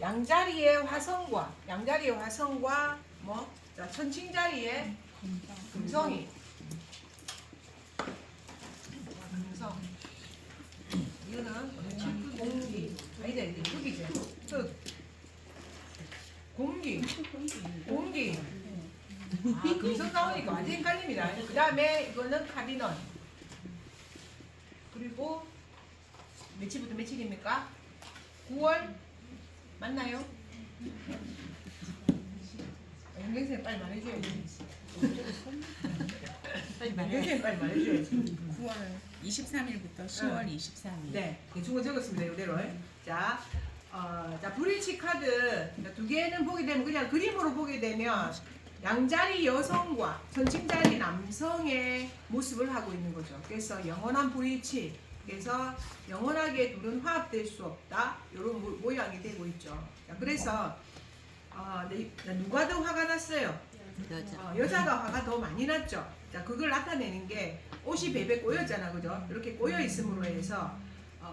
양자리의 화성과 뭐? 자, 천칭자리의 금성이. 금성. 이거는 공기. 아니다, 이게 흙이지. 흙. 공기. 아, 금성 나오니까 완전 헷갈립니다. 그 다음에 이거는 카디넌. 그리고 며칠부터 며칠입니까? 9월 맞나요? 영경생 빨리 말해줘야지. 영경생 빨리 말해줘야지. 9월 23일부터 10월 23일. 네, 대충 적었습니다. 이대로. 자, 자 브릿지 카드 두 개는 보게 되면 그냥 그림으로 보게 되면 양자리 여성과 전칭자리 남성의 모습을 하고 있는 거죠. 그래서 영원한 브릿지. 그래서 영원하게 둘은 화합될 수 없다. 이런 모양이 되고 있죠. 자, 그래서 누가 더 화가 났어요? 여자가 화가 더 많이 났죠. 자, 그걸 나타내는 게 옷이 베베 꼬였잖아, 그죠? 이렇게 꼬여 있음으로 해서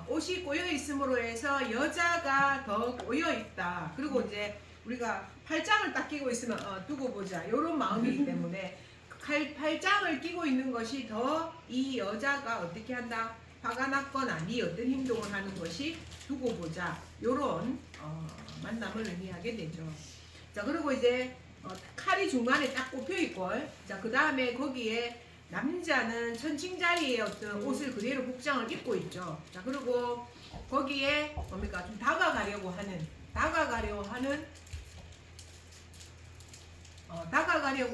옷이 꼬여 있음으로 해서 여자가 더 꼬여 있다. 그리고 이제 우리가 팔짱을 딱 끼고 있으면 두고 보자. 이런 마음이기 때문에 팔짱을 끼고 있는 것이 더 이 여자가 어떻게 한다? 화가 났거나 네 어떤 행동을 하는 것이 두고 보자. 이런 만남을 의미하게 되죠. 자, 그리고 이제 칼이 중간에 딱 꼽혀 있고, 자, 그 다음에 거기에 남자는 천칭자리의 어떤 옷을 그대로 복장을 입고 있죠. 자, 그리고 거기에 뭡니까? 좀 다가가려고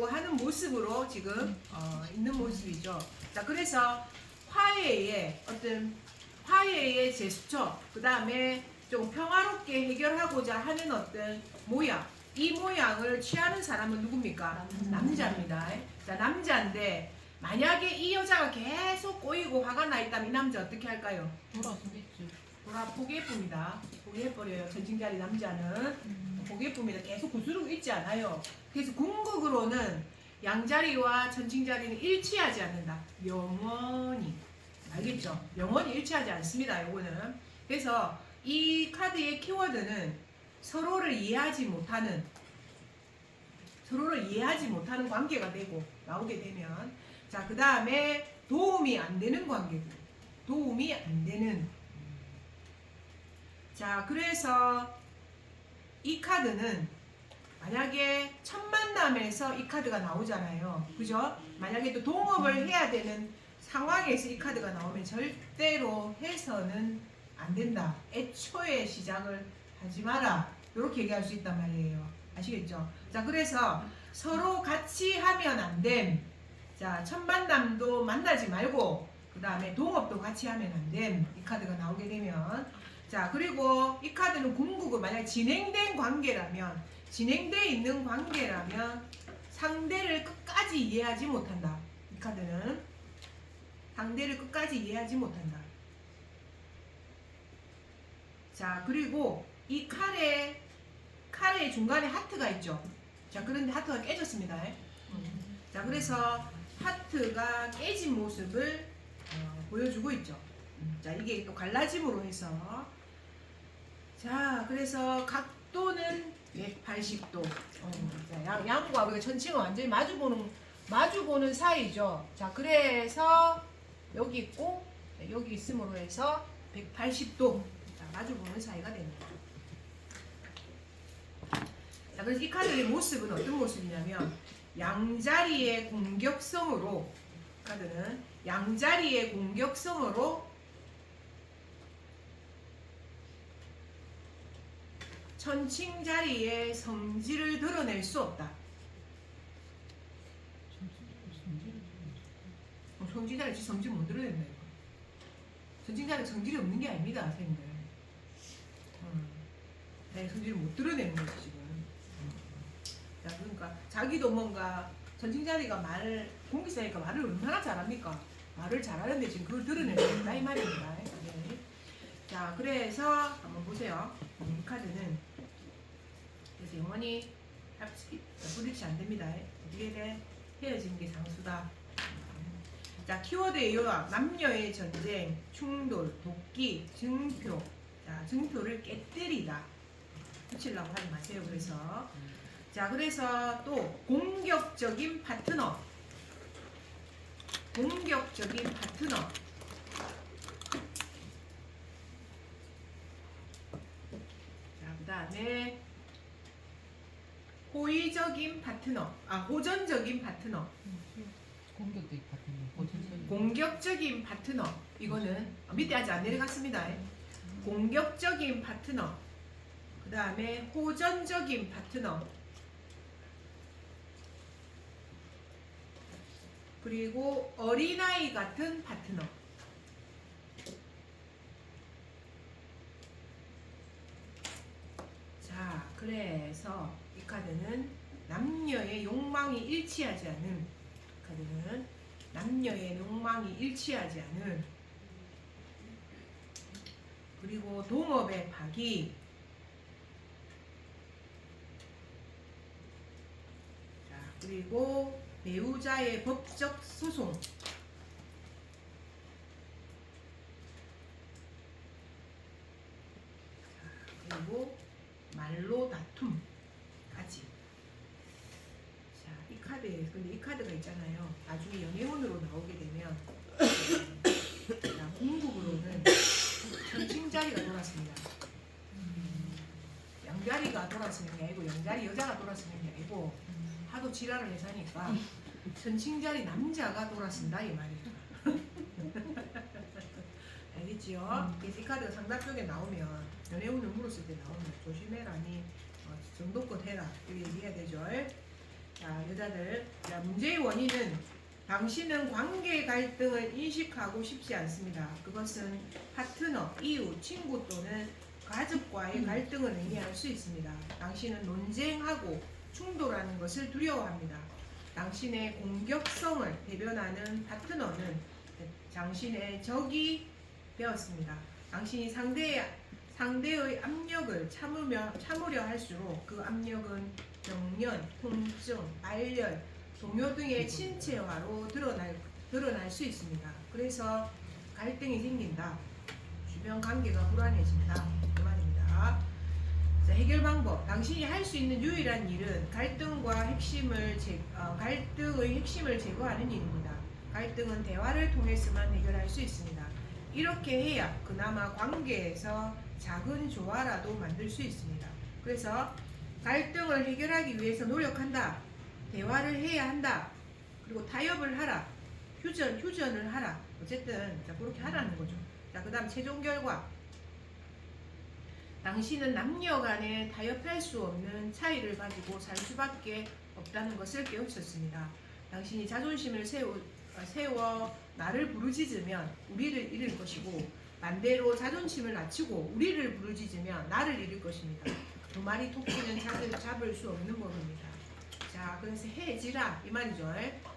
하는 모습으로 지금 있는 모습이죠. 자, 그래서 화해의 제스처, 그 다음에 좀 평화롭게 해결하고자 하는 어떤 모양, 이 모양을 취하는 사람은 누굽니까? 남자입니다. 자, 남자인데 만약에 이 여자가 계속 꼬이고 화가 나 있다면 이 남자 어떻게 할까요? 포기해봅니다. 포기해버려요. 전칭자리 남자는 포기해봅니다. 계속 구스르고 있지 않아요. 그래서 궁극으로는 양자리와 천칭자리는 일치하지 않는다. 영원히. 알겠죠? 영원히 일치하지 않습니다. 요거는. 그래서 이 카드의 키워드는 서로를 이해하지 못하는 관계가 되고 나오게 되면, 자, 그 다음에 도움이 안 되는 관계고, 도움이 안 되는. 자, 그래서 이 카드는 만약에 첫 만남에서 이 카드가 나오잖아요. 그죠? 만약에 또 동업을 해야 되는 상황에서 이 카드가 나오면 절대로 해서는 안 된다. 애초에 시작을 하지 마라. 이렇게 얘기할 수 있단 말이에요. 아시겠죠? 자, 그래서 서로 같이 하면 안 됨. 자, 첫 만남도 만나지 말고, 그 다음에 동업도 같이 하면 안 됨. 이 카드가 나오게 되면. 자, 그리고 이 카드는 궁극을 만약 진행돼 있는 관계라면 상대를 끝까지 이해하지 못한다. 이 카드는 상대를 끝까지 이해하지 못한다. 자, 그리고 이 칼의 중간에 하트가 있죠. 자, 그런데 하트가 깨졌습니다. 자, 그래서 하트가 깨진 모습을 보여주고 있죠. 자, 이게 또 갈라짐으로 해서, 자, 그래서 각도는 180도. 자, 양과 우리가 천칭은 완전히 마주보는 사이죠. 자, 그래서 여기 있고 여기 있음으로 해서 180도. 자, 마주보는 사이가 됩니다. 자, 그래서 이 카드의 모습은 어떤 모습이냐면 양자리의 공격성으로, 카드는 양자리의 공격성으로 천칭자리의 성질을 드러낼 수 없다. 성질자리 성질 못 드러낸다. 천칭자리 성질이 없는 게 아닙니다, 선생님들. 네, 성질을 못 드러내는 거죠, 지금. 자, 그러니까 자기도 뭔가 천칭자리가 공기사니까 말을 얼마나 잘합니까? 말을 잘하는데 지금 그걸 드러내는다 이 말입니다. 네. 자, 그래서 한번 보세요. 이 카드는 그래서 영원히 브릿지 안 됩니다. 어떻게 헤어지는 게 상수다. 자, 키워드의 요약, 남녀의 전쟁, 충돌, 돕기, 증표. 자, 증표를 깨뜨리다. 붙이려고 하지 마세요. 그래서 자, 그래서 또 공격적인 파트너. 공격적인 파트너. 자, 그다음에 호의적인 파트너. 호전적인 파트너. 공격도 같은 공격적인 파트너. 이거는 밑에 아직 안 내려갔습니다. 공격적인 파트너. 그 다음에 호전적인 파트너. 그리고 어린아이 같은 파트너. 자, 그래서 이 카드는 남녀의 욕망이 일치하지 않은 카드는 남녀의 욕망이 일치하지 않은 그리고 동업의 파기 자, 그리고 배우자의 법적 소송 자, 그리고 말로 다툼까지 자, 이 카드에 근데 이 카드가 있잖아요. 나중에 연애운으로 나오게 되면 자, 궁극으로는 천칭자리가 돌았습니다. 양자리가 돌았으면 게 아니고 양자리 여자가 돌았으면 게 아니고 하도 지랄을 해서 하니까 천칭자리 남자가 돌았습니다 이 말이죠. 알겠지요? 그래서 이 카드가 상담 쪽에 나오면 연애운을 물었을 때 나오면 조심해라니 정도껏 해라 이렇게 얘기해야 되죠. 자, 여자들 자, 문제의 원인은 당신은 관계 갈등을 인식하고 싶지 않습니다. 그것은 파트너, 이웃, 친구 또는 가족과의 갈등을 의미할 수 있습니다. 당신은 논쟁하고 충돌하는 것을 두려워합니다. 당신의 공격성을 대변하는 파트너는 당신의 적이 되었습니다. 당신이 상대의 압력을 참으려 할수록 그 압력은 병련, 통증, 발열, 동요 등의 신체화로 드러날 수 있습니다. 그래서 갈등이 생긴다. 주변 관계가 불안해진다. 그 말입니다. 자, 해결 방법. 당신이 할 수 있는 유일한 일은 갈등의 핵심을 제거하는 일입니다. 갈등은 대화를 통해서만 해결할 수 있습니다. 이렇게 해야 그나마 관계에서 작은 조화라도 만들 수 있습니다. 그래서 갈등을 해결하기 위해서 노력한다. 대화를 해야 한다. 그리고 타협을 하라. 휴전을 하라. 어쨌든 자, 그렇게 하라는 거죠. 자, 그 다음 최종 결과. 당신은 남녀 간에 타협할 수 없는 차이를 가지고 살 수밖에 없다는 것을 깨우쳤습니다. 당신이 자존심을 세워 나를 부르짖으면 우리를 잃을 것이고 반대로 자존심을 낮추고 우리를 부르짖으면 나를 잃을 것입니다. 두 마리 토끼는 잡을 수 없는 법입니다. 자, 그래서 해지라 이 말이죠.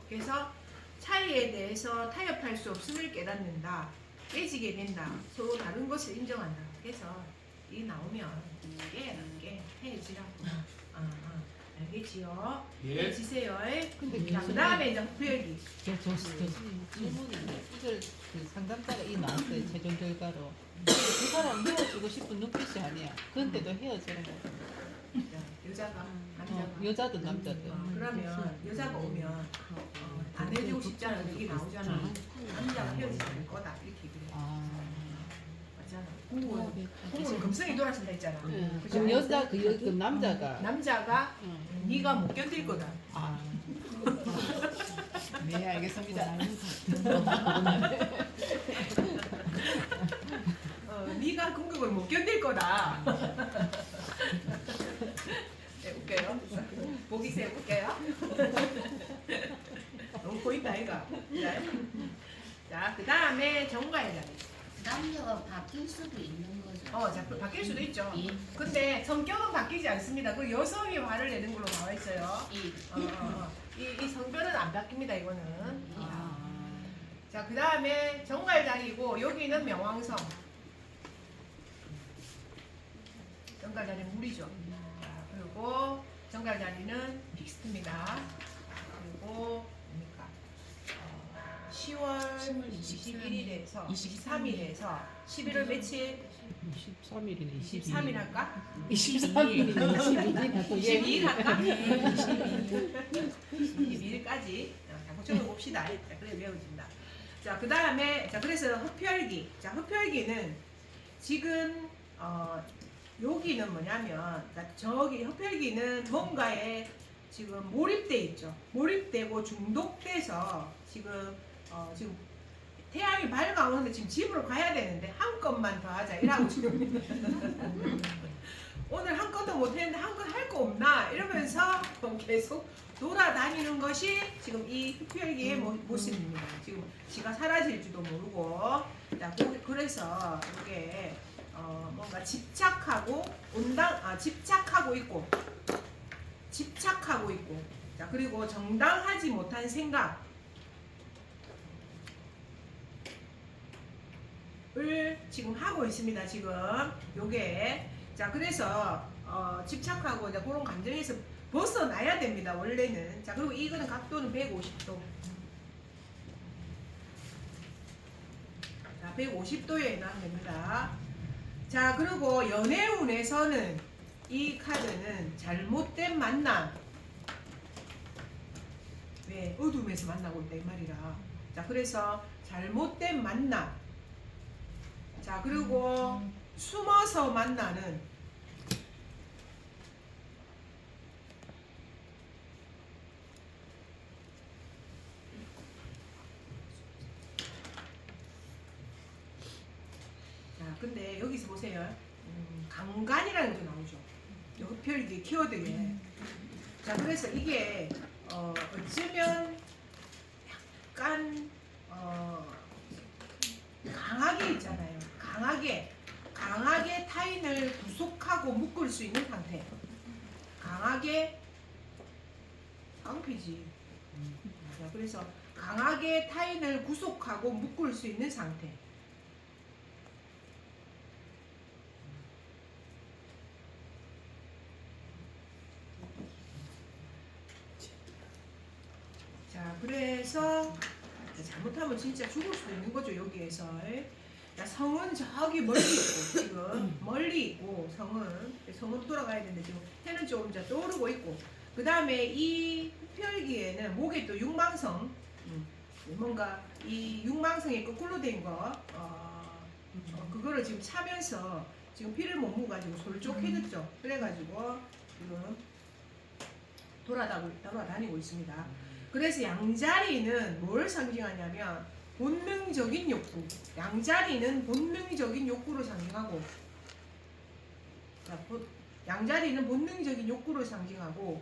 그래서 차이에 대해서 타협할 수 없음을 깨닫는다. 깨지게 된다. 서로 다른 것을 인정한다. 그래서 이 나오면 깨 해지라고. 알겠지요? 예. 해지세요. 근데 자, 그 다음에 이제 후열기. 질문인데 이걸 그 상담자가 이 나왔어요. 최종 결과로 그 사람 헤어지고 싶은 눈빛이 아니야. 근데도 헤어지는 거야. 여자가 남자가 여자도 남자도. 그러면 여자가 오면 안 해주고 싶잖아. 여기 나오잖아. 남자가 헤어지지 않을 거다 이렇게 얘기를 해. 맞잖아. 공은 금성이 돌아선다 했잖아. 그죠? 그럼 여자 그 남자가 네가 못 견딜 거다. 네 알겠습니다. 네가 공격을 못 견딜 거다. 네, 볼게요. 보기세 볼게요. 너무 보인다 이가. 자, 그 다음에 정가의 자리. 남녀가 바뀔 수도 있는 거죠. 자, 바뀔 수도 있죠. 예. 근데 성격은 바뀌지 않습니다. 그 여성이 화를 내는 걸로 나와 있어요. 이 성별은 안 바뀝니다. 이거는. 자, 그 다음에 정갈자리고 여기는 명왕성. 정갈자리는 물이죠. 자, 그리고 정갈자리는 빅스트입니다. 그리고 뭡니까? 10월 21일에서 23일에서 11월 며칠? 23일이네 23일 할까? 23일이네 22일이나 또 22일 할까? 네, 22일까지 고쳐서 봅시다. 자, 그래 외워진다. 자, 그 다음에 자 그래서 흡혈귀. 자, 흡혈귀는 지금 여기는 뭐냐면 저기 흡혈귀는 뭔가에 지금 몰입돼 있죠. 몰입되고 중독돼서 지금 지금 태양이 밝아오는데 지금 집으로 가야 되는데 한 건만 더 하자 이라고 지금 오늘 한 건도 못했는데 한 건 할 거 없나 이러면서 계속 돌아다니는 것이 지금 이 흡혈귀의 모습입니다. 지금 지가 사라질지도 모르고 자, 그래서 이게 뭔가 집착하고 집착하고 있고 자 그리고 정당하지 못한 생각 을 지금 하고 있습니다. 지금 요게 자 그래서 집착하고 이제 그런 감정에서 벗어나야 됩니다. 원래는 자 그리고 이거는 각도는 150도 자 150도에 놔면 됩니다. 자 그리고 연애운에서는 이 카드는 잘못된 만남 왜 어둠에서 만나고 있다 이 말이라 자 그래서 잘못된 만남 자 그리고 숨어서 만나는 자 근데 여기서 보세요 강간이라는 게 나오죠 흡혈귀 키워드에 자 그래서 이게 어쩌면 약간 강하게 있잖아요. 강하게 타인을 구속하고 묶을 수 있는 상태. 강하게 깡패지. 자, 그래서 강하게 타인을 구속하고 묶을 수 있는 상태. 자, 그래서 잘못하면 진짜 죽을 수도 있는 거죠 여기에서. 자, 성은 저기 멀리 있고 지금 멀리 있고 성은 돌아가야 되는데 지금 해는 조금 이제 떠오르고 있고 그 다음에 이 흡혈귀에는 목에 또 육망성 뭔가 이 육망성이 거꾸로 된 거 그거를 지금 차면서 지금 피를 못 모가지고 솔족해졌죠. 그래가지고 지금 돌아다니고 있습니다. 그래서 양자리는 뭘 상징하냐면 본능적인 욕구. 양자리는 본능적인 욕구를 상징하고 자, 양자리는 본능적인 욕구를 상징하고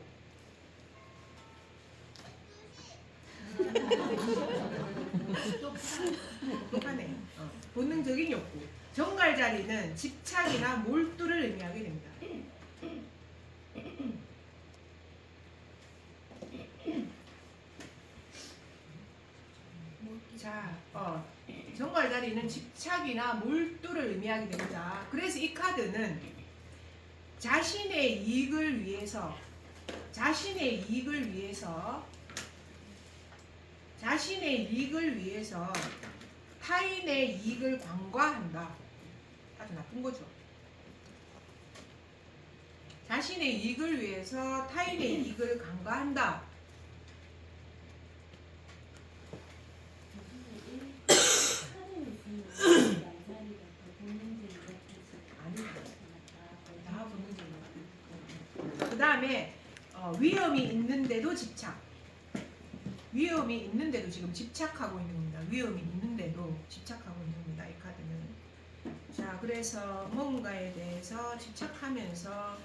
똑같네. 본능적인 욕구. 정갈자리는 집착이나 몰두를 의미하게 됩니다. 자, 정갈자리는 집착이나 몰두를 의미하게 됩니다. 그래서 이 카드는 자신의 이익을 위해서 타인의 이익을 관과한다. 아주 나쁜 거죠. 자신의 이익을 위해서 타인의 이익을 간과한다. 그 다음에 위험이 있는데도 집착. 위험이 있는데도 지금 집착하고 있는 겁니다. 위험이 있는데도 집착하고 있는 겁니다. 이 카드는. 자, 그래서 뭔가에 대해서 집착하면서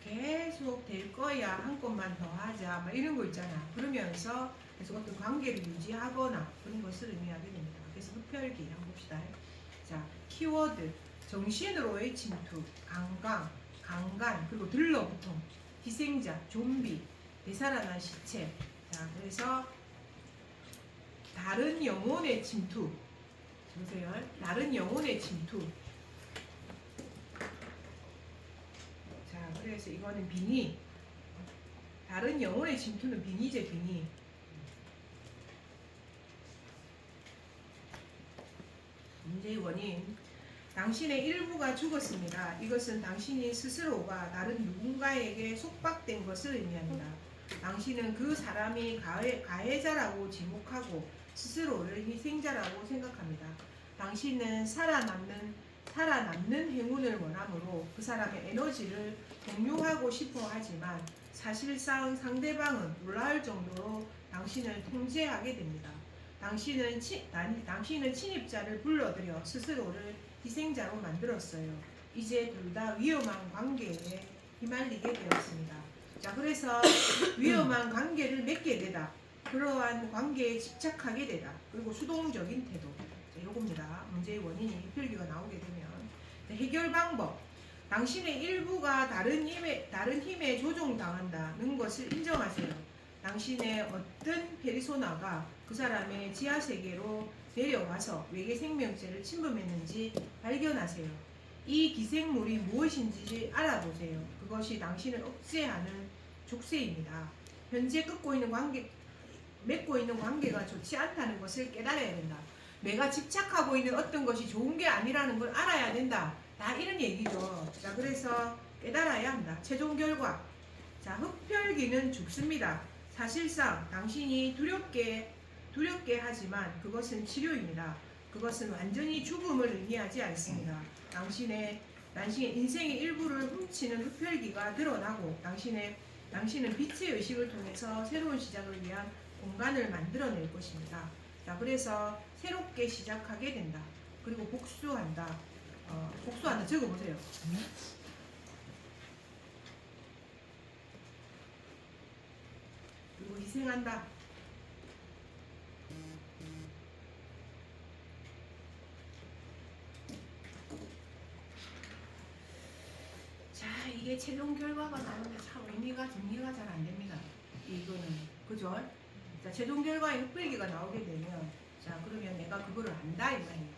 계속 될 거야. 한 건만 더 하자. 막 이런 거 있잖아. 그러면서 계속 어떤 관계를 유지하거나 그런 것을 의미하게 됩니다. 그래서 흡혈귀 한번 봅시다. 자, 키워드. 정신으로의 침투, 강간, 그리고 들러붙음, 희생자, 좀비, 되살아난 시체. 자, 그래서 다른 영혼의 침투. 보세요. 다른 영혼의 침투. 자, 그래서 이거는 빙의. 다른 영혼의 침투는 빙의제, 빙의. 문제의 원인. 당신의 일부가 죽었습니다. 이것은 당신이 스스로가 다른 누군가에게 속박된 것을 의미합니다. 당신은 그 사람이 가해자라고 지목하고 스스로를 희생자라고 생각합니다. 당신은 살아남는 행운을 원하므로 그 사람의 에너지를 공유하고 싶어 하지만 사실상 상대방은 놀라울 정도로 당신을 통제하게 됩니다. 당신은 침입자를 불러들여 스스로를 희생자로 만들었어요. 이제 둘 다 위험한 관계에 휘말리게 되었습니다. 자, 그래서 위험한 관계를 맺게 되다. 그러한 관계에 집착하게 되다. 그리고 수동적인 태도. 자, 요겁니다. 문제의 원인이 흡혈귀가 나오게 되면. 자, 해결 방법. 당신의 일부가 다른 힘에 조종당한다는 것을 인정하세요. 당신의 어떤 페리소나가 그 사람의 지하세계로 내려와서 외계 생명체를 침범했는지 발견하세요. 이 기생물이 무엇인지 알아보세요. 그것이 당신을 억제하는 족쇄입니다. 현재 맺고 있는 관계가 좋지 않다는 것을 깨달아야 된다. 내가 집착하고 있는 어떤 것이 좋은 게 아니라는 걸 알아야 된다. 다 이런 얘기죠. 자, 그래서 깨달아야 한다. 최종 결과. 자, 흡혈귀는 죽습니다. 사실상 당신이 두렵게 하지만 그것은 치료입니다. 그것은 완전히 죽음을 의미하지 않습니다. 당신의 인생의 일부를 훔치는 흡혈귀가 드러나고 당신은 빛의 의식을 통해서 새로운 시작을 위한 공간을 만들어낼 것입니다. 자, 그래서 새롭게 시작하게 된다. 그리고 복수한다. 복수한다. 적어보세요. 그리고 희생한다. 자, 이게 최종 결과가 나오는데 참 정리가 잘 안 됩니다. 이거는 그죠? 자, 최종 결과에 흡혈귀가 나오게 되면 자, 그러면 내가 그거를 안다 이 말이에요.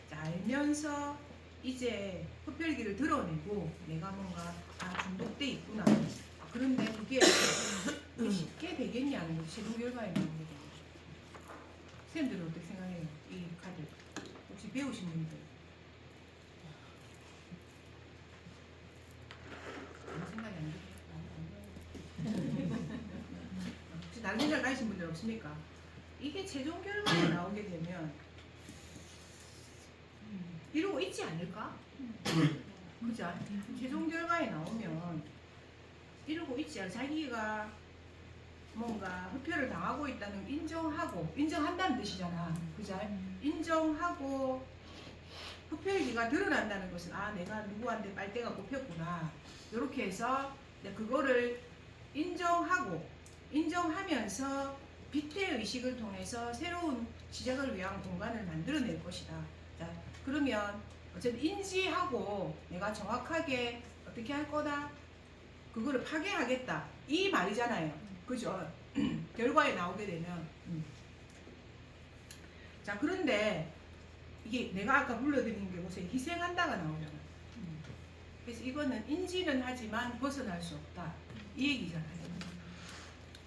자, 알면서 이제 흡혈귀를 드러내고 내가 뭔가 중독돼 있구나. 그런데 그게 쉽게 되겠냐는 거죠. 최종 결과에 나오게 되면. 선생님들은 어떻게 생각해요? 이 카드 혹시 배우신 분들? 생각이 안 들어요. 혹시 다른 생각 가지신 분들 없습니까? 이게 최종 결과에 나오게 되면 이러고 있지 않을까? 그죠? 최종 결과에 나오면 이러고 있지 않을까? 자기가 뭔가 흡혈을 당하고 있다는 걸 인정한다는 뜻이잖아. 그죠? 인정하고 흡혈귀가 드러난다는 것은 내가 누구한테 빨대가 꼽혔구나. 이렇게 해서 그거를 인정하면서 빛의 의식을 통해서 새로운 시작을 위한 공간을 만들어낼 것이다. 자, 그러면 어쨌든 인지하고 내가 정확하게 어떻게 할 거다? 그거를 파괴하겠다. 이 말이잖아요. 그죠? 결과에 나오게 되면. 자, 그런데 이게 내가 아까 불러드린 게 보세요. 희생한다가 나오잖아. 그래서 이거는 인지는 하지만 벗어날 수 없다. 이 얘기잖아요.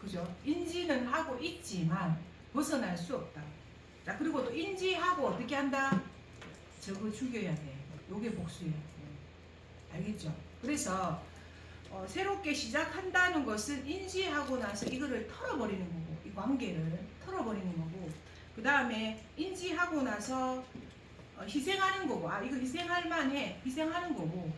그죠? 인지는 하고 있지만 벗어날 수 없다. 자, 그리고 또 인지하고 어떻게 한다? 저거 죽여야 돼. 요게 복수야. 알겠죠? 그래서 새롭게 시작한다는 것은 인지하고 나서 이거를 털어버리는 거고, 이 관계를 털어버리는 거고, 그 다음에 인지하고 나서 희생하는 거고, 이거 희생할 만해. 희생하는 거고,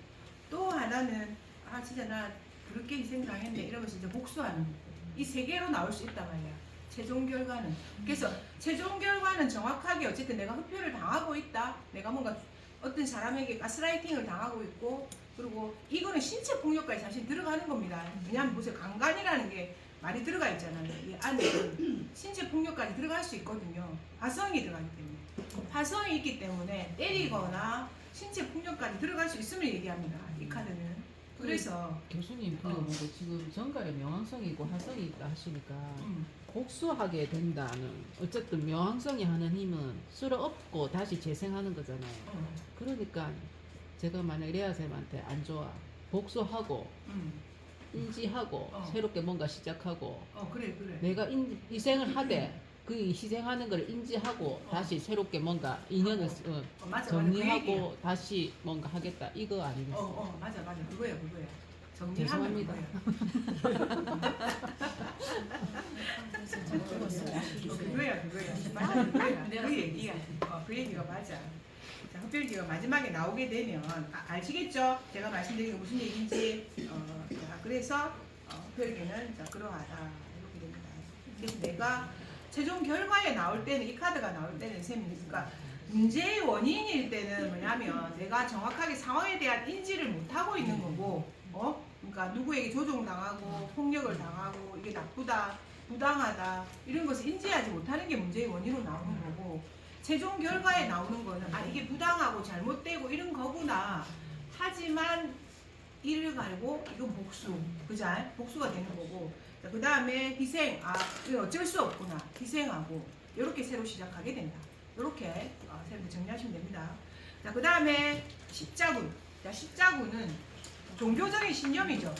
또 하나는 진짜 나 그렇게 희생당했네 이러면서 이제 복수하는 거고. 이 세 개로 나올 수 있단 말이야. 최종 결과는. 그래서 최종 결과는 정확하게 어쨌든 내가 흡혈을 당하고 있다. 내가 뭔가 어떤 사람에게 가스라이팅을 당하고 있고, 그리고 이거는 신체 폭력까지 사실 들어가는 겁니다. 왜냐하면 보세요. 강간이라는 게 말이 들어가 있잖아요. 이 안에 신체 폭력까지 들어갈 수 있거든요. 화성이 들어가기 때문에. 화성이 있기 때문에 때리거나 신체 폭력까지 들어갈 수 있음을 얘기합니다. 이 카드는. 그래서 교수님 보고 지금 정갈에 명왕성이고 화성이 있다 하시니까 복수하게 된다는 어쨌든 명왕성이 하는 힘은 쓸어엎고 다시 재생하는 거잖아요. 그러니까 제가 만약 레아쌤한테 안 좋아 복수하고 인지하고 새롭게 뭔가 시작하고 그래. 내가 희생을 하되 그 희생하는 걸 인지하고 다시 새롭게 뭔가 인연을 맞아, 정리하고 맞아, 다시 뭔가 하겠다 이거 아니겠어요? 맞아, 그거야. 정리하면 죄송합니다. 그거야. 맞아, 그거야. 그 얘기가 맞아. 자, 흡혈귀가 마지막에 나오게 되면 아시겠죠? 제가 말씀드린 게 무슨 얘기인지. 자, 그래서 흡혈귀는 자 그러하다 이렇게 됩니다. 그래서 내가 최종 결과에 나올 때는 이 카드가 나올 때는 그러니까 문제의 원인일 때는 뭐냐면 내가 정확하게 상황에 대한 인지를 못 하고 있는 거고, 그러니까 누구에게 조종당하고 폭력을 당하고 이게 나쁘다, 부당하다 이런 것을 인지하지 못하는 게 문제의 원인으로 나오는 거고, 최종 결과에 나오는 거는 이게 부당하고 잘못되고 이런 거구나. 하지만 이를 갈고 이건 복수, 그자? 복수가 되는 거고. 그 다음에 희생, 이건 어쩔 수 없구나. 희생하고 이렇게 새로 시작하게 된다. 이렇게 새로 정리하시면 됩니다. 자, 그 다음에 십자군. 자, 십자군은 종교적인 신념이죠.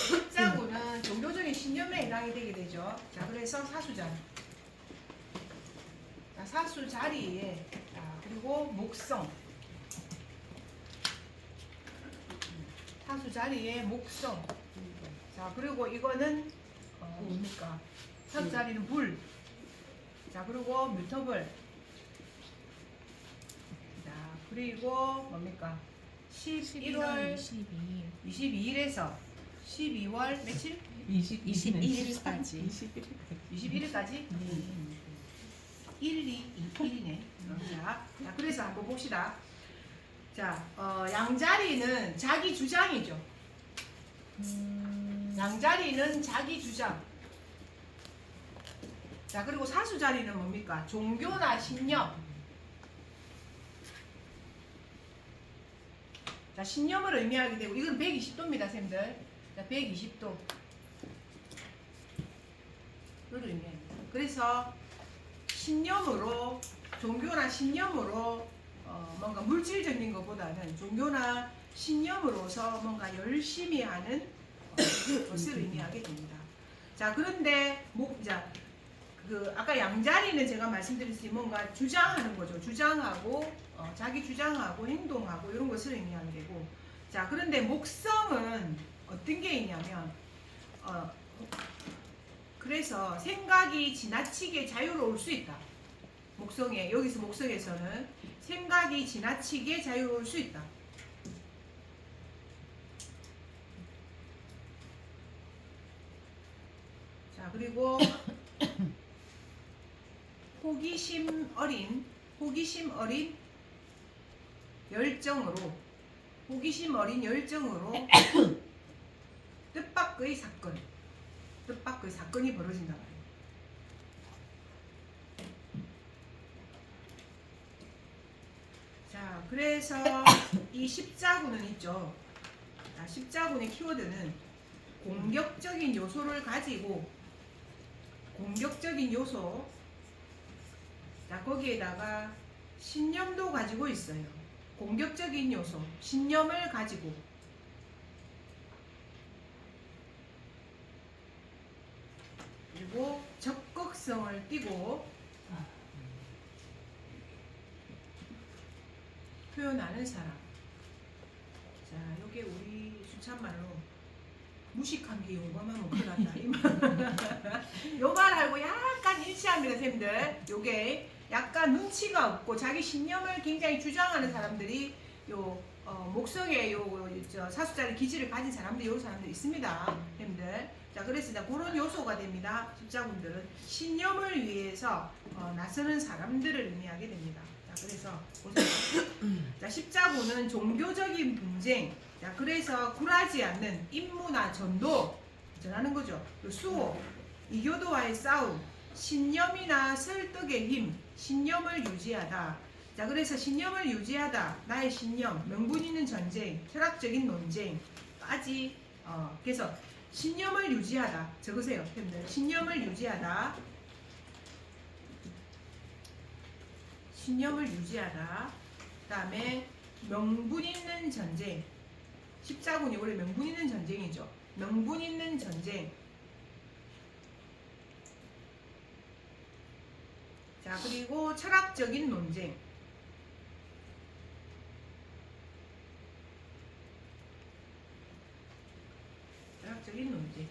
십자군은 종교적인 신념에 해당이 되게 되죠. 자, 그래서 사수자리. 자, 사수 자리에 그리고 목성. 사수 자리에 목성. 자, 그리고 이거는 뭡니까? 사수 자리는 불. 자, 그리고 뮤터블. 자, 그리고 뭡니까? 11월 22일에서 12월 며칠? 21일까지. 21일까지? 1, 2, 1이네. 자, 그래서 한번 봅시다. 자, 양자리는 자기 주장이죠. 양자리는 자기 주장. 자, 그리고 사수자리는 뭡니까? 종교나 신념. 자, 신념을 의미하게 되고, 이건 120도입니다, 쌤들. 자, 120도. 그걸 의미합니다. 그래서 신념으로, 종교나 신념으로 뭔가 물질적인 것보다는 종교나 신념으로서 뭔가 열심히 하는 것을 의미하게 됩니다. 자, 그런데 아까 양자리는 제가 말씀드렸듯이 뭔가 주장하는 거죠. 주장하고 자기 주장하고 행동하고 이런 것을 의미하게 되고, 자, 그런데 목성은 어떤 게 있냐면 그래서 생각이 지나치게 자유로울 수 있다. 여기서 목성에서는 생각이 지나치게 자유로울 수 있다. 자, 그리고 호기심 어린 열정으로 뜻밖의 사건이 벌어진다 말이에요. 자, 그래서 이 십자군은 있죠. 자, 십자군의 키워드는 공격적인 요소를 가지고, 공격적인 요소, 자, 거기에다가 신념도 가지고 있어요. 공격적인 요소, 신념을 가지고, 그리고 적극성을 띠고 표현하는 사람. 자, 요게 우리 수찬말로 무식한 게 용감하면 큰일 난다. 요 말하고 약간 일치합니다, 쌤들. 요게 약간 눈치가 없고 자기 신념을 굉장히 주장하는 사람들이 목성에 사수자리 기질을 가진 사람들이 요 사람들이 있습니다, 쌤들. 자, 그래서 그런 요소가 됩니다. 십자군들은 신념을 위해서 나서는 사람들을 의미하게 됩니다. 자, 그래서 보세요. 자, 십자군은 종교적인 분쟁. 자, 그래서 굴하지 않는 임무나 전도 전하는 거죠. 수호, 이교도와의 싸움, 신념이나 설득의 힘, 신념을 유지하다. 자, 그래서 신념을 유지하다. 나의 신념, 명분 있는 전쟁, 철학적인 논쟁까지. 그래서 신념을 유지하다. 적으세요, 팬들. 신념을 유지하다. 신념을 유지하다. 그 다음에 명분 있는 전쟁. 십자군이 원래 명분 있는 전쟁이죠. 명분 있는 전쟁. 자, 그리고 철학적인 논쟁. 철학적인 논쟁.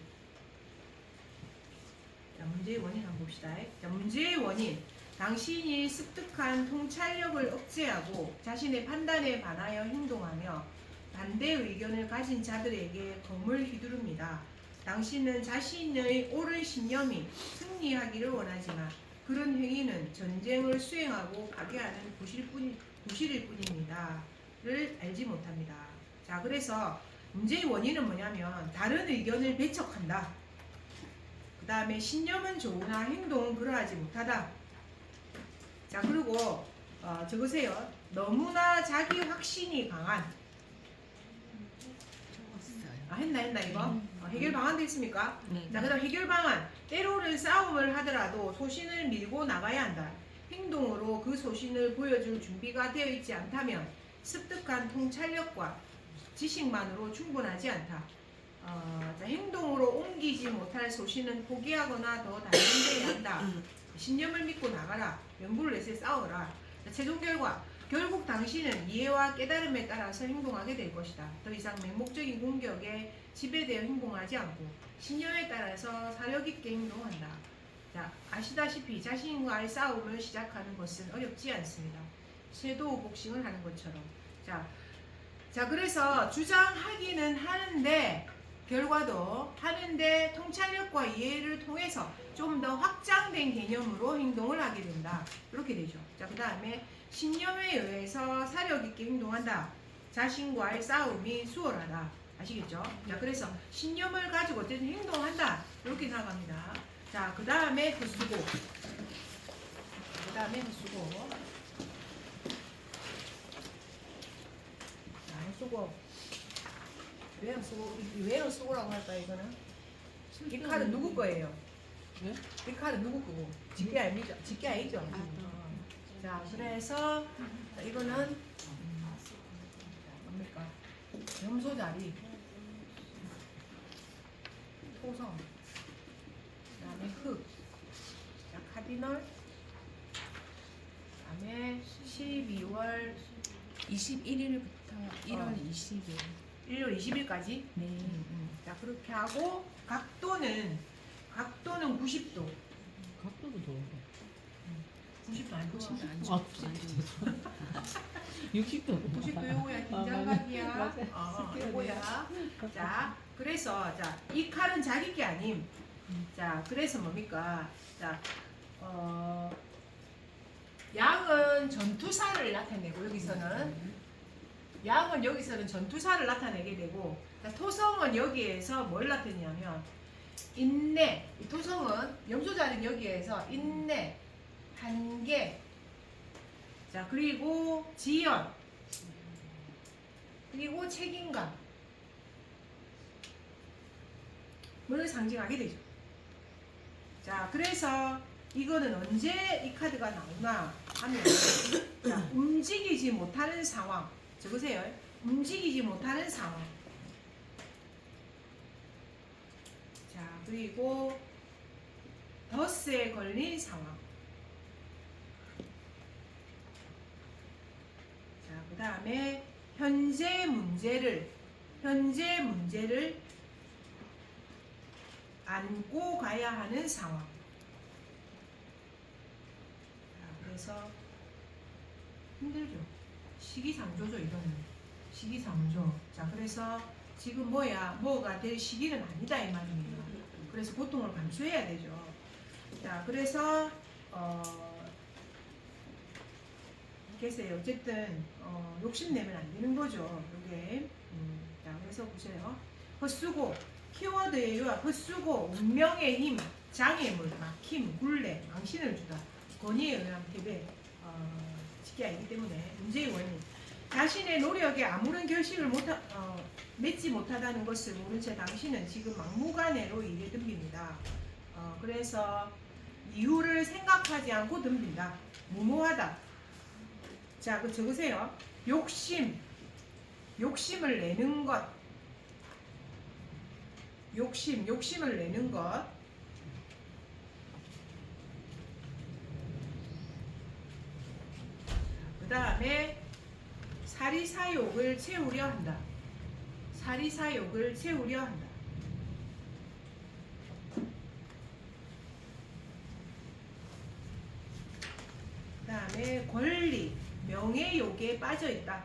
자, 문제의 원인 한번 봅시다. 자, 문제의 원인. 당신이 습득한 통찰력을 억제하고 자신의 판단에 반하여 행동하며 반대 의견을 가진 자들에게 검을 휘두릅니다. 당신은 자신의 옳은 신념이 승리하기를 원하지만 그런 행위는 전쟁을 수행하고 파괴하는 부실일 뿐입니다. 를 알지 못합니다. 자, 그래서 문제의 원인은 뭐냐면 다른 의견을 배척한다. 그 다음에 신념은 좋으나 행동은 그러하지 못하다. 자, 그리고 적으세요. 너무나 자기 확신이 강한. 했나 이거? 해결 방안도 있습니까? 네. 자, 그다음 해결 방안. 때로는 싸움을 하더라도 소신을 밀고 나가야 한다. 행동으로 그 소신을 보여줄 준비가 되어 있지 않다면 습득한 통찰력과 지식만으로 충분하지 않다. 자, 행동으로 옮기지 못할 소신은 포기하거나 더 단련되어야 한다. 신념을 믿고 나가라. 명분을 내세 싸워라. 자, 최종 결과. 결국 당신은 이해와 깨달음에 따라서 행동하게 될 것이다. 더 이상 맹목적인 공격에 지배되어 행동하지 않고 신념에 따라서 사력 있게 행동한다. 자, 아시다시피 자신과의 싸움을 시작하는 것은 어렵지 않습니다. 섀도우 복싱을 하는 것처럼. 자, 그래서 주장하기는 하는데 결과도 하는데 통찰력과 이해를 통해서 좀 더 확장된 개념으로 행동을 하게 된다. 이렇게 되죠. 자, 그 다음에 신념에 의해서 사력 있게 행동한다. 자신과의 싸움이 수월하다. 아시겠죠? 자, 그래서 신념을 가지고 어쨌든 행동한다. 이렇게 나갑니다. 자, 그 다음에 헛수고. 자, 헛수고. 왜 헛수고라고 할까, 이거는? 이 카드 누구 거예요? 네? 이 카드 누구 거고? 직계 아니죠? 직계 아니죠? 자, 그래서 이거는 뭡니까? 염소 자리, 토성, 그다음에 흑, 자, 카디널, 그다음에 12월 21일부터 1월 20일. 1월 20일까지. 네. 자, 그렇게 하고 각도는 90도. 각도도 좋은데. 90도 아니고 90도 안 아, 60도. 90도 요거야, 맞아요. 긴장각이야. 맞아요. 요거야. 자, 그래서 자, 이 칼은 자기 게 아님. 자, 그래서 뭡니까? 자, 양은 전투사를 나타내고 여기서는 전투사를 나타내게 되고, 자, 토성은 여기에서 뭘 나타내냐면 인내. 이 토성은 염소자리는 여기에서 인내, 한계, 자, 그리고 지연, 그리고 책임감 을 상징하게 되죠. 자, 그래서 이거는 언제 이 카드가 나오나 하면 자, 움직이지 못하는 상황. 적으세요. 움직이지 못하는 상황. 자, 그리고 덫에 걸린 상황. 자, 그 다음에 현재 문제를 안고 가야 하는 상황. 자, 그래서 힘들죠. 시기상조죠, 이거는. 시기상조. 자, 그래서 지금 뭐가 될 시기는 아니다, 이 말입니다. 그래서 고통을 감수해야 되죠. 자, 그래서 계세요. 어쨌든 욕심내면 안 되는 거죠. 이게. 자, 그래서 보세요. 헛수고 키워드예요. 헛수고 운명의 힘, 장애물, 막힘, 굴레, 망신을 주다. 권위에 의한 패배, 직계이기 때문에 문제의 원인. 자신의 노력에 아무런 결실을 맺지 못하다는 것을 모른 채 당신은 지금 막무가내로 일에 덤빕니다. 그래서 이유를 생각하지 않고 덤빈다. 무모하다. 자, 그 적으세요. 욕심을 내는 것. 욕심을 내는 것. 그 다음에 사리사욕을 채우려 한다. 사리사욕을 채우려 한다. 그 다음에 권리, 명예욕에 빠져있다.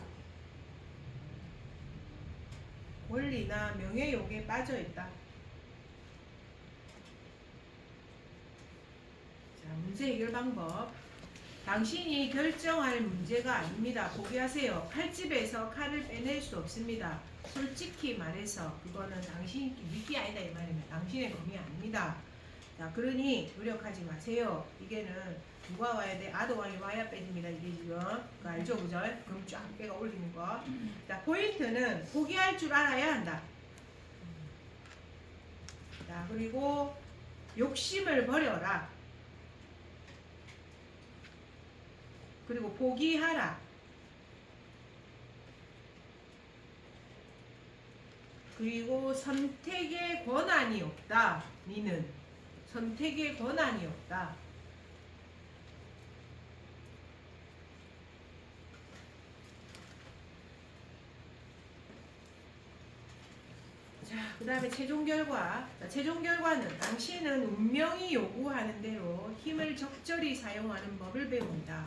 권리나 명예욕에 빠져있다. 자, 문제 해결 방법. 당신이 결정할 문제가 아닙니다. 포기하세요. 칼집에서 칼을 빼낼 수 없습니다. 솔직히 말해서 그거는 당신 위기 아니다 이 말입니다. 당신의 범위 아닙니다. 자, 그러니 노력하지 마세요. 이게는 누가 와야 돼? 아도왕이 와야 빼집니다. 이게 지금 그거 알죠, 그죠? 그럼 쫙 빼가 올리는 거. 자, 포인트는 포기할 줄 알아야 한다. 자, 그리고 욕심을 버려라. 그리고 포기하라. 그리고 선택의 권한이 없다. 니는 선택의 권한이 없다. 자, 그 다음에 최종 결과. 자, 최종 결과는 당신은 운명이 요구하는 대로 힘을 적절히 사용하는 법을 배웁니다.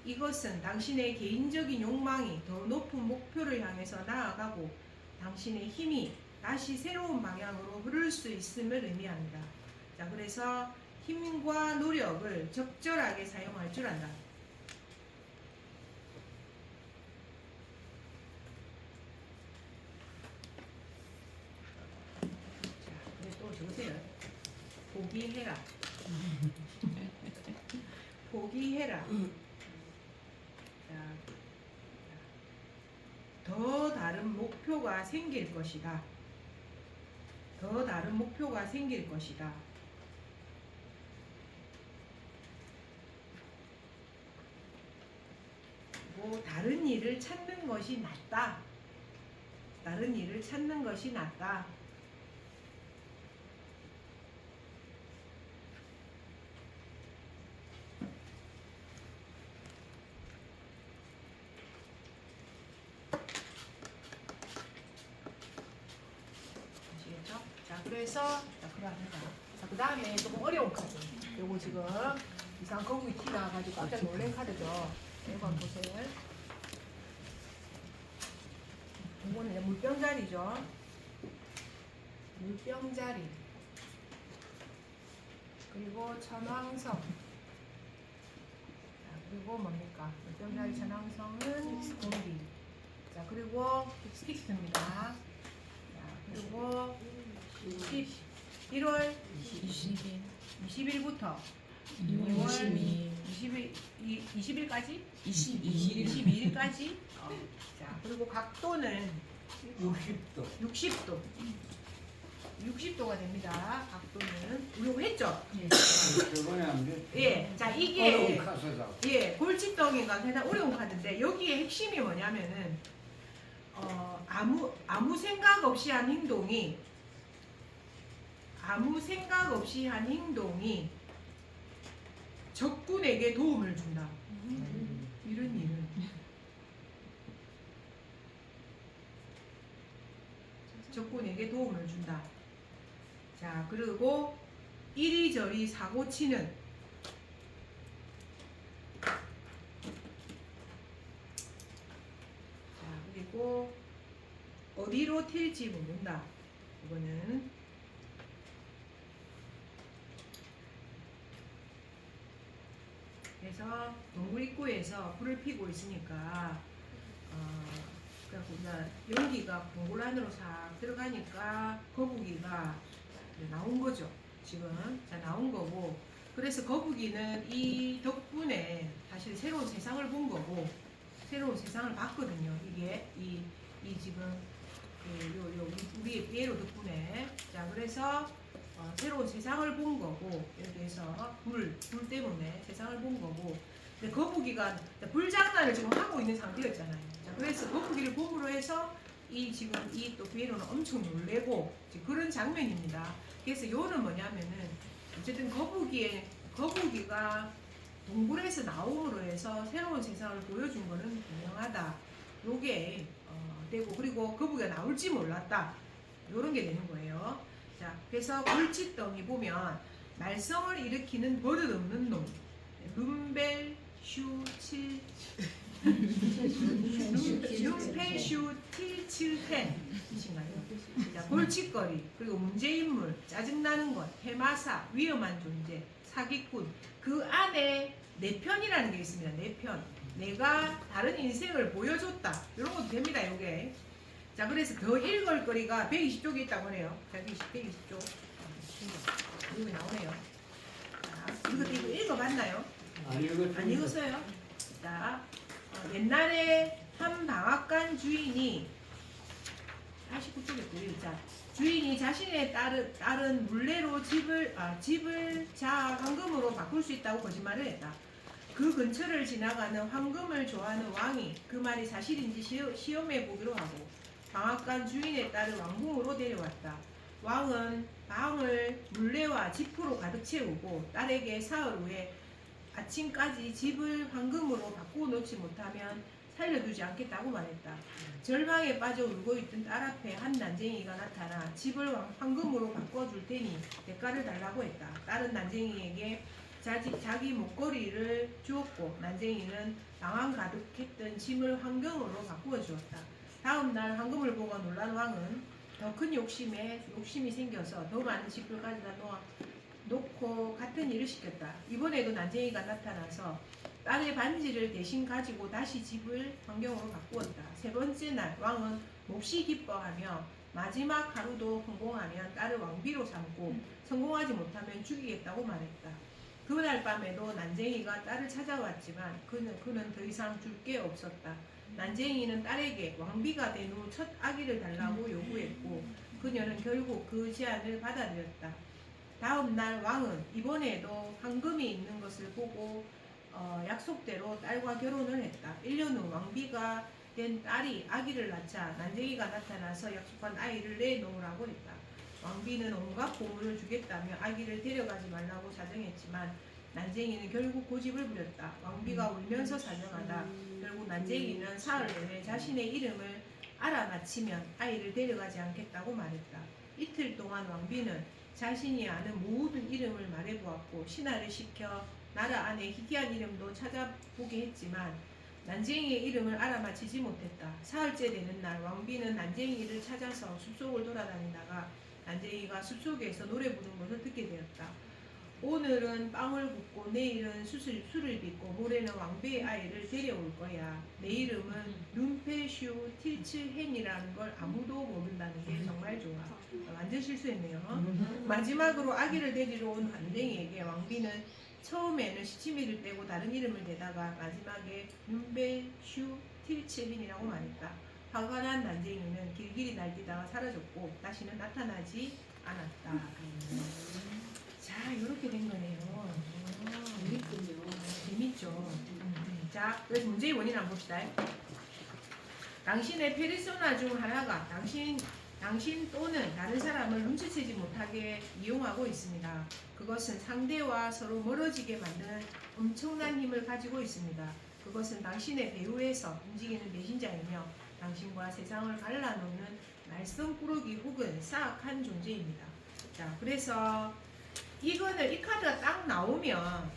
이것은 당신의 개인적인 욕망이 더 높은 목표를 향해서 나아가고 당신의 힘이 다시 새로운 방향으로 흐를 수 있음을 의미합니다. 자, 그래서 힘과 노력을 적절하게 사용할 줄 안다. 자, 그래 또 적으세요. 포기해라. 포기해라. 더 다른 목표가 생길 것이다. 더 다른 목표가 생길 것이다. 그리고 다른 일을 찾는 것이 낫다. 다른 일을 찾는 것이 낫다. 그래서 자, 그러합니다. 자, 그 다음에 조금 어려운 카드. 요거 지금 이상 거북이 티 나와가지고 깜짝 놀란 카드죠. 이거 한번 보세요. 이거는 이제 물병자리죠. 물병자리. 그리고 천왕성. 자, 그리고 뭡니까? 물병자리 천왕성은 공기. 자, 그리고 스틱스입니다. 자, 그리고 1월 20일부터 2월 20일까지 22일까지 자, 그리고 각도는 60도가 됩니다. 각도는 이거 했죠? 예. 자, 이게 예, 골칫덩이가 대단 어려운 카드인데 여기에 핵심이 뭐냐면은 아무 생각 없이 한 행동이 적군에게 도움을 준다. 이런 일은 적군에게 도움을 준다. 자, 그리고 이리저리 사고치는 자, 그리고 어디로 튈지 모른다. 이거는 그래서 동굴 입구에서 불을 피고 있으니까 그래갖고 연기가 동굴 안으로 싹 들어가니까 거북이가 나온 거죠. 지금 자 나온 거고 그래서 거북이는 이 덕분에 사실 새로운 세상을 본 거고 새로운 세상을 봤거든요. 이게 이 지금 우리 예로 덕분에 자 그래서 새로운 세상을 본 거고 여기에서 불 때문에 세상을 본 거고 근데 거북이가 불장난을 지금 하고 있는 상태였잖아요. 자, 그래서 거북이를 봄으로 해서 지금 또 비에로는 엄청 놀래고 그런 장면입니다. 그래서 요는 뭐냐면은 어쨌든 거북이가 동굴에서 나옴으로 해서 새로운 세상을 보여준 거는 분명하다. 요게 되고 그리고 거북이가 나올지 몰랐다. 요런 게 되는 거예요. 자, 그래서 골칫덩이 보면 말썽을 일으키는 버릇없는 놈. 룸벨 슈칠 룸페슈 틸칠헨 이신가요? 자, 골칫거리 그리고 문제인물 짜증나는 것 해마사 위험한 존재 사기꾼 그 안에 내 편이라는 게 있습니다. 내 편. 내가 다른 인생을 보여줬다. 이런 것도 됩니다. 요게. 자, 그래서 더 읽을 거리가 120쪽이 있다고 해요. 120쪽. 여기 나오네요. 자, 이거 읽어봤나요? 안 읽었어요? 자, 옛날에 한 방앗간 주인이 89쪽에 보이자 주인이 자신의 딸은 물레로 집을 자아 황금으로 바꿀 수 있다고 거짓말을 했다. 그 근처를 지나가는 황금을 좋아하는 왕이 그 말이 사실인지 시험해 보기로 하고 방앗간 주인의 딸을 왕궁으로 데려왔다. 왕은 방을 물레와 지푸로 가득 채우고 딸에게 사흘 후에 아침까지 집을 황금으로 바꾸어 놓지 못하면 살려두지 않겠다고 말했다. 절망에 빠져 울고 있던 딸 앞에 한 난쟁이가 나타나 집을 황금으로 바꿔줄 테니 대가를 달라고 했다. 딸은 난쟁이에게 자기 목걸이를 주었고 난쟁이는 방안 가득했던 짐을 황금으로 바꾸어 주었다. 다음 날 황금을 보고 놀란 왕은 더 큰 욕심이 생겨서 더 많은 집을 가져다 놓고 같은 일을 시켰다. 이번에도 난쟁이가 나타나서 딸의 반지를 대신 가지고 다시 집을 환경으로 바꾸었다. 세 번째 날 왕은 몹시 기뻐하며 마지막 하루도 성공하면 딸을 왕비로 삼고 성공하지 못하면 죽이겠다고 말했다. 그날 밤에도 난쟁이가 딸을 찾아왔지만 그는 더 이상 줄 게 없었다. 난쟁이는 딸에게 왕비가 된 후 첫 아기를 달라고 요구했고 그녀는 결국 그 제안을 받아들였다. 다음 날 왕은 이번에도 황금이 있는 것을 보고 약속대로 딸과 결혼을 했다. 1년 후 왕비가 된 딸이 아기를 낳자 난쟁이가 나타나서 약속한 아이를 내놓으라고 했다. 왕비는 온갖 보물을 주겠다며 아기를 데려가지 말라고 사정했지만 난쟁이는 결국 고집을 부렸다. 왕비가 울면서 사정하다 결국 난쟁이는 사흘 내내 자신의 이름을 알아맞히면 아이를 데려가지 않겠다고 말했다. 이틀 동안 왕비는 자신이 아는 모든 이름을 말해보았고 신하를 시켜 나라 안에 희귀한 이름도 찾아보게 했지만 난쟁이의 이름을 알아맞히지 못했다. 사흘째 되는 날 왕비는 난쟁이를 찾아서 숲속을 돌아다니다가 난쟁이가 숲속에서 노래 부르는 것을 듣게 되었다. 오늘은 빵을 굽고 내일은 술을 빚고 모레는 왕비의 아이를 데려올 거야. 내 이름은 룸페슈 틸츠헨이라는 걸 아무도 모른다는 게 정말 좋아. 완전 실수했네요. 마지막으로 아기를 데리러 온 난쟁이에게 왕비는 처음에는 시치미를 떼고 다른 이름을 대다가 마지막에 룸페슈 틸츠헨이라고 말했다. 화가 난 난쟁이는 길길이 날뛰다가 사라졌고 다시는 나타나지 않았다. 자, 이렇게 된 거네요. 재밌군요. 재밌죠. 자, 그래서 문제의 원인 한번 봅시다. 당신의 페르소나 중 하나가 당신 또는 다른 사람을 눈치채지 못하게 이용하고 있습니다. 그것은 상대와 서로 멀어지게 만드는 엄청난 힘을 가지고 있습니다. 그것은 당신의 배후에서 움직이는 배신자이며 당신과 세상을 갈라놓는 말썽꾸러기 혹은 사악한 존재입니다. 자, 그래서 이 카드가 딱 나오면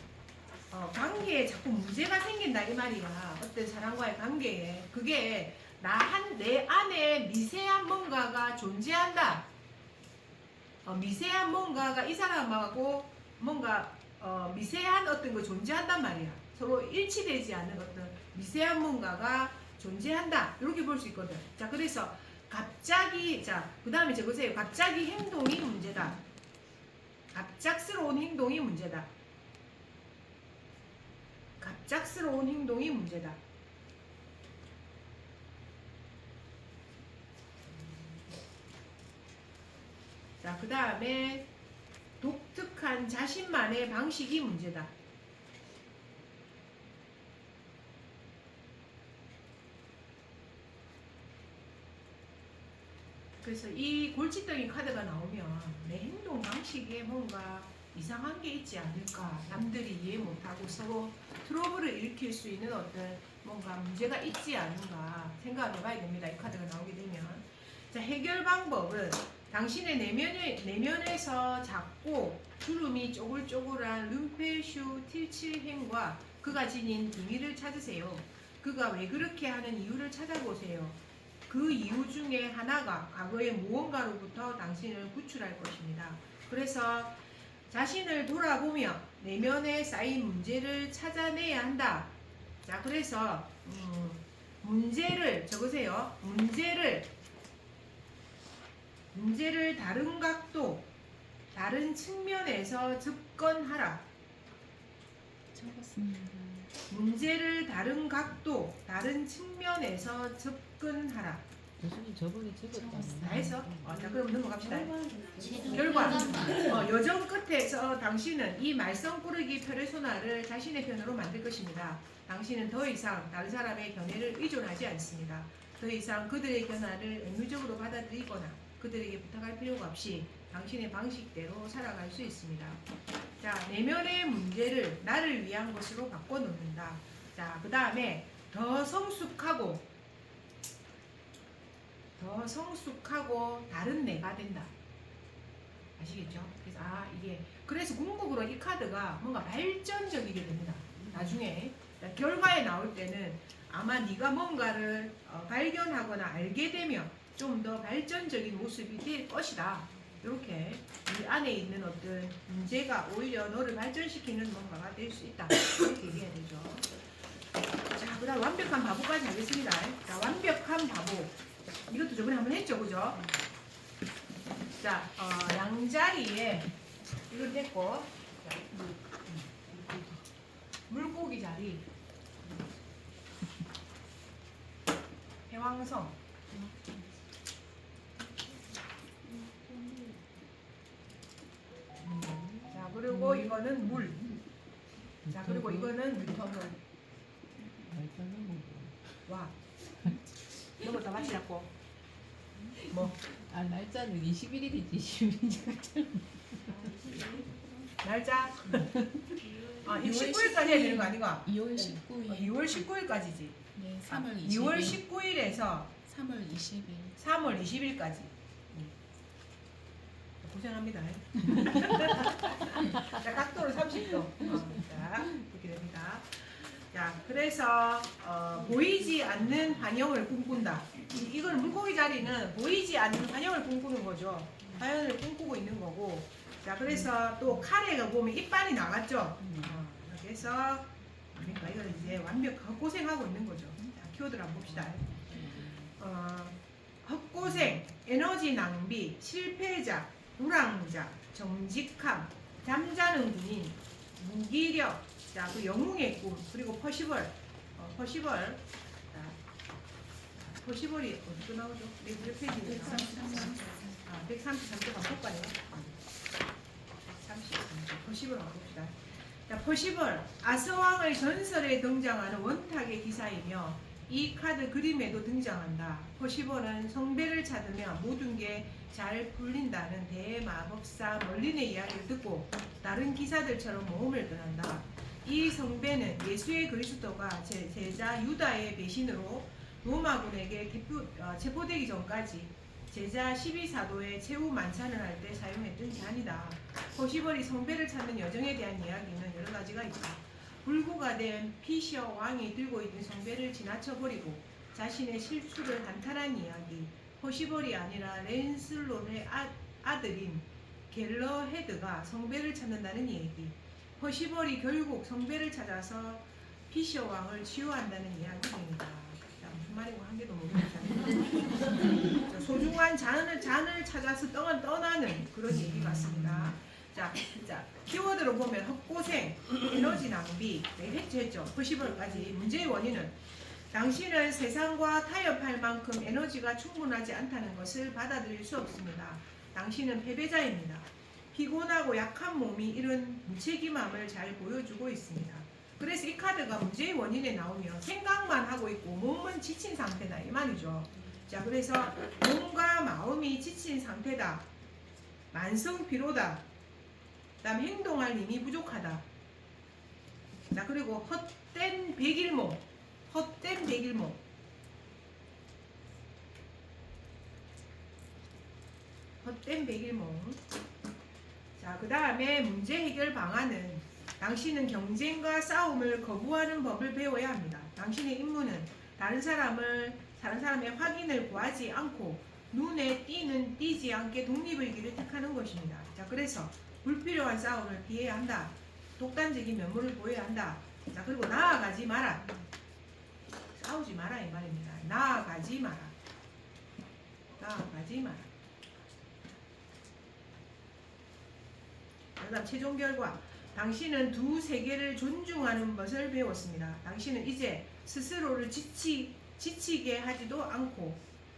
관계에 자꾸 문제가 생긴다 이 말이야. 어떤 사람과의 관계에 그게 내 안에 미세한 뭔가가 존재한다. 미세한 뭔가가 이 사람하고 뭔가 미세한 어떤 거 존재한단 말이야. 서로 일치되지 않는 어떤 미세한 뭔가가 존재한다. 이렇게 볼 수 있거든. 자, 그래서 갑자기 그 다음에 적으세요. 갑자기 행동이 문제다. 갑작스러운 행동이 문제다. 갑작스러운 행동이 문제다. 자, 그 다음에 독특한 자신만의 방식이 문제다. 그래서 이 골칫덩이 카드가 나오면 내 행동 방식에 뭔가 이상한 게 있지 않을까. 남들이 이해 못하고 서로 트러블을 일으킬 수 있는 어떤 뭔가 문제가 있지 않은가 생각해 봐야 됩니다. 이 카드가 나오게 되면. 자, 해결 방법은 당신의 내면에서 작고 주름이 쪼글쪼글한 룸페슈 틸칠행과 그가 지닌 비밀을 찾으세요. 그가 왜 그렇게 하는 이유를 찾아보세요. 그 이유 중에 하나가 과거의 무언가로부터 당신을 구출할 것입니다. 그래서 자신을 돌아보며 내면에 쌓인 문제를 찾아내야 한다. 자, 그래서 문제를 적으세요. 문제를 다른 각도, 다른 측면에서 접근하라. 적었습니다. 문제를 다른 각도, 다른 측면에서 접근하라. 교수님 저번에 적었다는. 다 했어? 자, 그럼 넘어갑시다. 지금 결과. 결과만. 여정 끝에서 당신은 이 말썽꾸러기 페르소나를 자신의 편으로 만들 것입니다. 당신은 더 이상 다른 사람의 견해를 의존하지 않습니다. 더 이상 그들의 견해를 의무적으로 받아들이거나 그들에게 부탁할 필요가 없이 당신의 방식대로 살아갈 수 있습니다. 자, 내면의 문제를 나를 위한 것으로 바꿔놓는다. 자, 그 다음에 더 성숙하고 다른 내가 된다. 아시겠죠? 그래서 그래서 궁극으로 이 카드가 뭔가 발전적이게 됩니다. 나중에 결과에 나올 때는 아마 네가 뭔가를 발견하거나 알게 되면 좀 더 발전적인 모습이 될 것이다. 이렇게 이 안에 있는 어떤 문제가 오히려 너를 발전시키는 뭔가가 될 수 있다. 이렇게 얘기해야 되죠. 자, 그다음 완벽한 바보까지 하겠습니다. 자, 완벽한 바보. 이것도 저번에 한번 했죠, 그죠? 자, 양자리에 이걸 냈고, 자, 물고기 자리, 해왕성, 자, 그리고 이거는 물, 자, 그리고 이거는 유턴물. 와, 이거 다 같이 잡고. 뭐? 날짜는 21일이지 22일. 날짜? 이 19일까지 해야 되는 거 아닌가? 2월 19일. 2월 19일까지지. 네, 3월 20일. 2월 19일에서 3월 20일. 3월 20일까지. 고생합니다. 자, 각도를 30도. 자, 이렇게 됩니다. 자, 그래서 보이지 않는 환영을 꿈꾼다. 이건 물고기 자리는 보이지 않는 환영을 꿈꾸는 거죠. 환영을 꿈꾸고 있는 거고. 자, 그래서 또 카레가 보면 이빨이 나갔죠. 그래서 그러니까 이건 이제 완벽한 고생하고 있는 거죠. 자, 키워드를 한번 봅시다. 헛고생, 에너지 낭비, 실패자, 불황자, 정직함, 잠자는 군인, 무기력, 자, 그 영웅의 꿈, 그리고 퍼시벌, 퍼시벌, 자, 퍼시벌이 어디서 나오죠? 몇 페이지에 나오죠? 133쪽 한번 볼까요? 133쪽, 퍼시벌 한번 봅시다. 자, 퍼시벌, 아스왕의 전설에 등장하는 원탁의 기사이며 이 카드 그림에도 등장한다. 퍼시벌은 성배를 찾으며 모든 게 잘 풀린다는 대마법사 멀린의 이야기를 듣고 다른 기사들처럼 모험을 떠난다. 이 성배는 예수의 그리스도가 제자 유다의 배신으로 로마군에게 체포되기 전까지 제자 12사도의 최후 만찬을 할 때 사용했던 잔이다. 퍼시벌이 성배를 찾는 여정에 대한 이야기는 여러 가지가 있다. 불구가 된 피셔 왕이 들고 있는 성배를 지나쳐버리고 자신의 실수를 한탄한 이야기. 퍼시벌이 아니라 랜슬롯의 아들인 갤러헤드가 성배를 찾는다는 얘기. 퍼시벌이 결국 성배를 찾아서 피셔 왕을 치유한다는 이야기입니다. 자, 무슨 말이고 한 개도 모르겠잖아요. 소중한 잔을 찾아서 떠나는 그런 얘기 같습니다. 자, 키워드로 보면 헛고생, 에너지 낭비, 했죠. 퍼시벌까지. 문제의 원인은 당신은 세상과 타협할 만큼 에너지가 충분하지 않다는 것을 받아들일 수 없습니다. 당신은 패배자입니다. 피곤하고 약한 몸이 이런 무책임함을 잘 보여주고 있습니다. 그래서 이 카드가 문제의 원인에 나오면 생각만 하고 있고 몸은 지친 상태다 이 말이죠. 자, 그래서 몸과 마음이 지친 상태다. 만성 피로다. 그다음 행동할 힘이 부족하다. 자, 그리고 헛된 백일몽. 헛된 백일몽. 헛된 백일몽. 자, 그 다음에 문제 해결 방안은 당신은 경쟁과 싸움을 거부하는 법을 배워야 합니다. 당신의 임무는 다른 사람의 확인을 구하지 않고 눈에 띄지 않게 독립의 길을 택하는 것입니다. 자, 그래서 불필요한 싸움을 피해야 한다. 독단적인 면모를 보여야 한다. 자, 그리고 나아가지 마라. 싸우지 마라 이 말입니다. 나아가지 마라. 나아가지 마라. 그 다음 최종 결과. 당신은 두 세계를 존중하는 것을 배웠습니다. 당신은 이제 스스로를 지치게 하지도 않고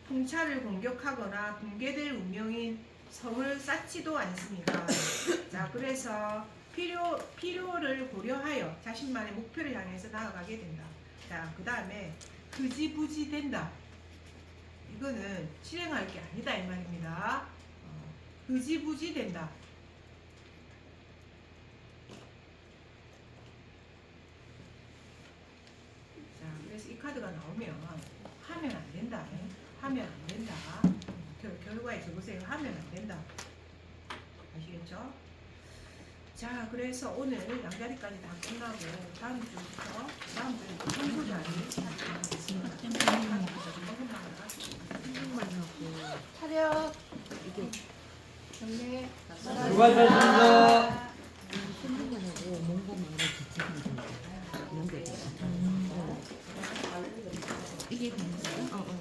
통찰을 공격하거나 붕괴될 운명인 성을 쌓지도 않습니다. 자, 그래서 필요를 고려하여 자신만의 목표를 향해서 나아가게 된다. 자, 그 다음에 흐지부지 된다. 이거는 실행할 게 아니다 이 말입니다. 흐지부지 된다. 자, 그래서 이 카드가 나오면 하면 안 된다. 하면 안 된다. 결과에 적으세요. 하면 안 된다. 아시겠죠? 자, 그래서 오늘 양자리까지 다 끝나고 다음 주부터 다음 주에 청소자리 차렷. 이게 경례. 수고하셨습니다. 신분하고 몽고만으로 지치는 이런 거. 이게 되는 거야?